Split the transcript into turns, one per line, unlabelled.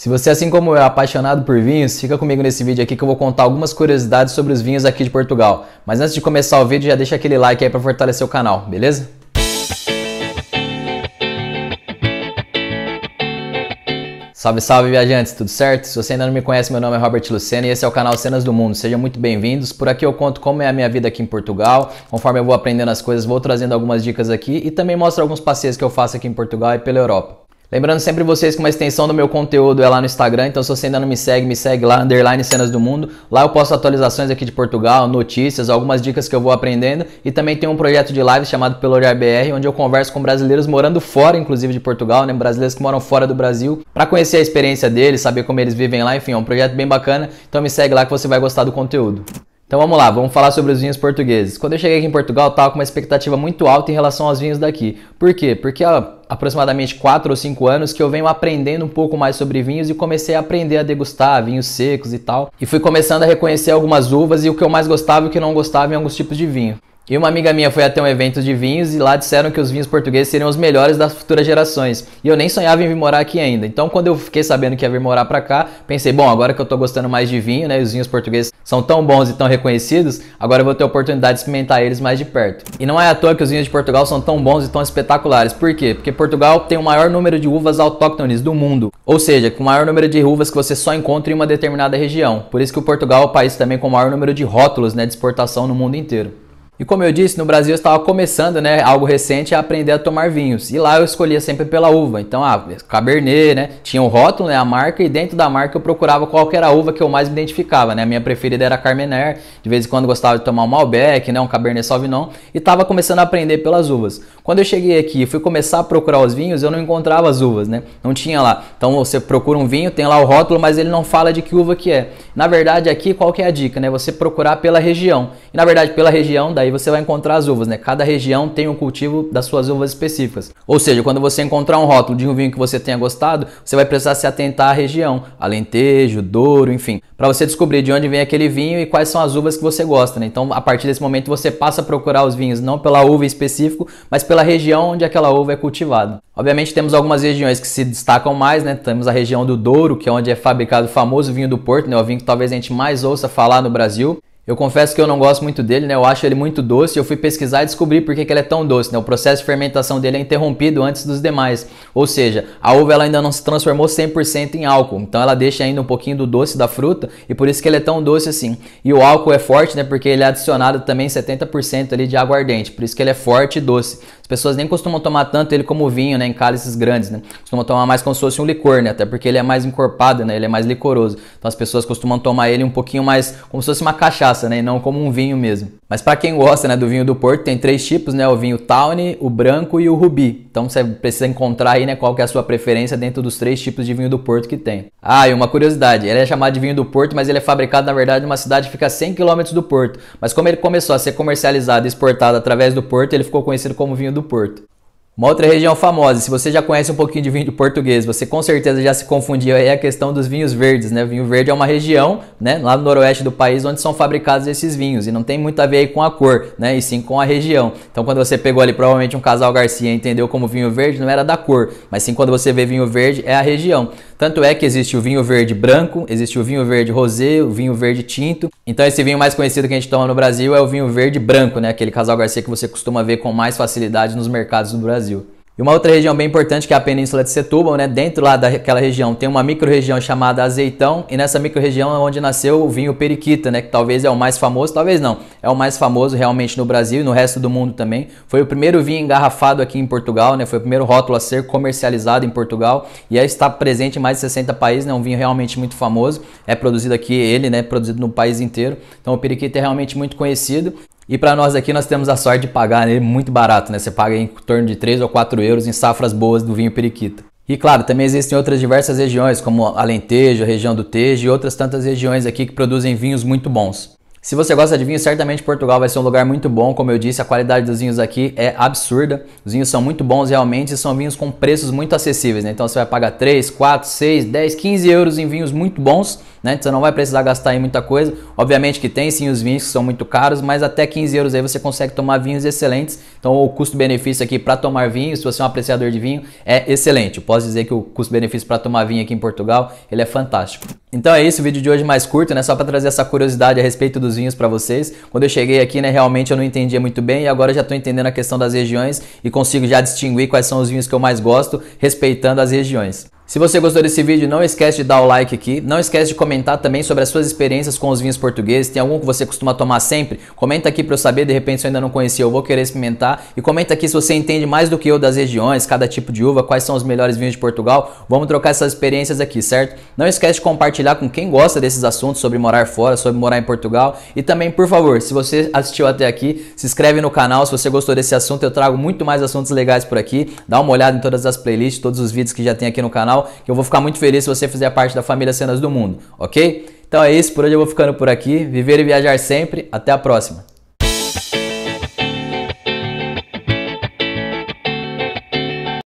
Se você, assim como eu, é apaixonado por vinhos, fica comigo nesse vídeo aqui que eu vou contar algumas curiosidades sobre os vinhos aqui de Portugal. Mas antes de começar o vídeo, já deixa aquele like aí para fortalecer o canal, beleza? Salve, salve viajantes, tudo certo? Se você ainda não me conhece, meu nome é Robert Lucena e esse é o canal Cenas do Mundo. Sejam muito bem-vindos. Por aqui eu conto como é a minha vida aqui em Portugal. Conforme eu vou aprendendo as coisas, vou trazendo algumas dicas aqui e também mostro alguns passeios que eu faço aqui em Portugal e pela Europa. Lembrando sempre vocês que uma extensão do meu conteúdo é lá no Instagram, então se você ainda não me segue lá, _ Cenas do Mundo. Lá eu posto atualizações aqui de Portugal, notícias, algumas dicas que eu vou aprendendo. E também tem um projeto de live chamado Pelo Olhar BR, onde eu converso com brasileiros morando fora, inclusive de Portugal, né? Brasileiros que moram fora do Brasil, para conhecer a experiência deles, saber como eles vivem lá, enfim, é um projeto bem bacana. Então me segue lá que você vai gostar do conteúdo. Então vamos lá, vamos falar sobre os vinhos portugueses. Quando eu cheguei aqui em Portugal, eu estava com uma expectativa muito alta em relação aos vinhos daqui. Por quê? Porque há aproximadamente 4 ou 5 anos que eu venho aprendendo um pouco mais sobre vinhos e comecei a aprender a degustar vinhos secos e tal. E fui começando a reconhecer algumas uvas e o que eu mais gostava e o que não gostava em alguns tipos de vinho. E uma amiga minha foi até um evento de vinhos e lá disseram que os vinhos portugueses seriam os melhores das futuras gerações. E eu nem sonhava em vir morar aqui ainda. Então quando eu fiquei sabendo que ia vir morar pra cá, pensei, bom, agora que eu tô gostando mais de vinho, né, os vinhos portugueses são tão bons e tão reconhecidos, agora eu vou ter a oportunidade de experimentar eles mais de perto. E não é à toa que os vinhos de Portugal são tão bons e tão espetaculares. Por quê? Porque Portugal tem o maior número de uvas autóctones do mundo. Ou seja, com o maior número de uvas que você só encontra em uma determinada região. Por isso que o Portugal é o país também com o maior número de rótulos, né, de exportação no mundo inteiro. E como eu disse, no Brasil eu estava começando, né, algo recente, a aprender a tomar vinhos. E lá eu escolhia sempre pela uva. Então, Cabernet, né, tinha o rótulo, né, a marca, e dentro da marca eu procurava qual que era a uva que eu mais me identificava, né. A minha preferida era a Carmenère, de vez em quando gostava de tomar um Malbec, né, um Cabernet Sauvignon, e estava começando a aprender pelas uvas. Quando eu cheguei aqui e fui começar a procurar os vinhos, eu não encontrava as uvas, né, não tinha lá. Então você procura um vinho, tem lá o rótulo, mas ele não fala de que uva que é. Na verdade, aqui qual que é a dica, né, você procurar pela região. E na verdade, pela região, daí você vai encontrar as uvas, né? Cada região tem um cultivo das suas uvas específicas. Ou seja, quando você encontrar um rótulo de um vinho que você tenha gostado, você vai precisar se atentar à região, Alentejo, Douro, enfim, para você descobrir de onde vem aquele vinho e quais são as uvas que você gosta, né? Então, a partir desse momento, você passa a procurar os vinhos não pela uva em específico, mas pela região onde aquela uva é cultivada. Obviamente, temos algumas regiões que se destacam mais, né? Temos a região do Douro, que é onde é fabricado o famoso vinho do Porto, né? O vinho que talvez a gente mais ouça falar no Brasil. Eu confesso que eu não gosto muito dele, né? Eu acho ele muito doce. Eu fui pesquisar e descobri por que ele é tão doce, né? O processo de fermentação dele é interrompido antes dos demais. Ou seja, a uva ela ainda não se transformou 100% em álcool. Então ela deixa ainda um pouquinho do doce da fruta e por isso que ele é tão doce assim. E o álcool é forte, né? Porque ele é adicionado também 70% ali de aguardente. Por isso que ele é forte e doce. As pessoas nem costumam tomar tanto ele como vinho, né? Em cálices grandes, né? Costumam tomar mais como se fosse um licor, né? Até porque ele é mais encorpado, né? Ele é mais licoroso. Então as pessoas costumam tomar ele um pouquinho mais como se fosse uma cachaça, né? E não como um vinho mesmo. Mas para quem gosta, né, do vinho do Porto, tem 3 tipos, né? O vinho Tawny, o branco e o Rubi. Então você precisa encontrar aí, né, qual que é a sua preferência dentro dos 3 tipos de vinho do Porto que tem. Ah, e uma curiosidade, ele é chamado de vinho do Porto, mas ele é fabricado, na verdade, numa cidade que fica a 100 km do Porto. Mas como ele começou a ser comercializado e exportado através do Porto, ele ficou conhecido como vinho do Porto. Uma outra região famosa, se você já conhece um pouquinho de vinho português, você com certeza já se confundiu aí a questão dos vinhos verdes, né? O vinho verde é uma região, né, lá no noroeste do país onde são fabricados esses vinhos e não tem muito a ver aí com a cor, né, e sim com a região. Então quando você pegou ali provavelmente um casal Garcia e entendeu como vinho verde, não era da cor, mas sim quando você vê vinho verde é a região. Tanto é que existe o vinho verde branco, existe o vinho verde rosé, o vinho verde tinto. Então esse vinho mais conhecido que a gente toma no Brasil é o vinho verde branco, né, aquele casal Garcia que você costuma ver com mais facilidade nos mercados do Brasil. E uma outra região bem importante que é a Península de Setúbal, né? Dentro lá daquela região tem uma micro-região chamada Azeitão e nessa micro-região é onde nasceu o vinho Periquita, né? Que talvez é o mais famoso, talvez não, é o mais famoso realmente no Brasil e no resto do mundo também. Foi o primeiro vinho engarrafado aqui em Portugal, né? Foi o primeiro rótulo a ser comercializado em Portugal e aí está presente em mais de 60 países, né? Um vinho realmente muito famoso, é produzido aqui ele, né? Produzido no país inteiro, então o Periquita é realmente muito conhecido. E para nós aqui nós temos a sorte de pagar ele muito barato, né? Você paga em torno de 3 ou 4 euros em safras boas do vinho Periquita. E claro, também existem outras diversas regiões, como Alentejo, a região do Tejo e outras tantas regiões aqui que produzem vinhos muito bons. Se você gosta de vinho, certamente Portugal vai ser um lugar muito bom. Como eu disse, a qualidade dos vinhos aqui é absurda. Os vinhos são muito bons realmente e são vinhos com preços muito acessíveis, né? Então você vai pagar 3, 4, 6, 10, 15 euros em vinhos muito bons, né? Você não vai precisar gastar em muita coisa. Obviamente que tem sim os vinhos que são muito caros, mas até 15 euros aí você consegue tomar vinhos excelentes. Então o custo-benefício aqui para tomar vinho, se você é um apreciador de vinho, é excelente. Eu posso dizer que o custo-benefício para tomar vinho aqui em Portugal, ele é fantástico. Então é isso, o vídeo de hoje mais curto, né? Só para trazer essa curiosidade a respeito dos vinhos para vocês. Quando eu cheguei aqui, né, realmente eu não entendia muito bem e agora eu já estou entendendo a questão das regiões e consigo já distinguir quais são os vinhos que eu mais gosto, respeitando as regiões. Se você gostou desse vídeo, não esquece de dar o like aqui, não esquece de comentar também sobre as suas experiências com os vinhos portugueses, tem algum que você costuma tomar sempre? Comenta aqui para eu saber, de repente se eu ainda não conhecia, eu vou querer experimentar, e comenta aqui se você entende mais do que eu das regiões, cada tipo de uva, quais são os melhores vinhos de Portugal, vamos trocar essas experiências aqui, certo? Não esquece de compartilhar com quem gosta desses assuntos sobre morar fora, sobre morar em Portugal, e também, por favor, se você assistiu até aqui, se inscreve no canal, se você gostou desse assunto, eu trago muito mais assuntos legais por aqui, dá uma olhada em todas as playlists, todos os vídeos que já tem aqui no canal, que eu vou ficar muito feliz se você fizer parte da família Cenas do Mundo, ok? Então é isso, por hoje eu vou ficando por aqui. Viver e viajar sempre. Até a próxima.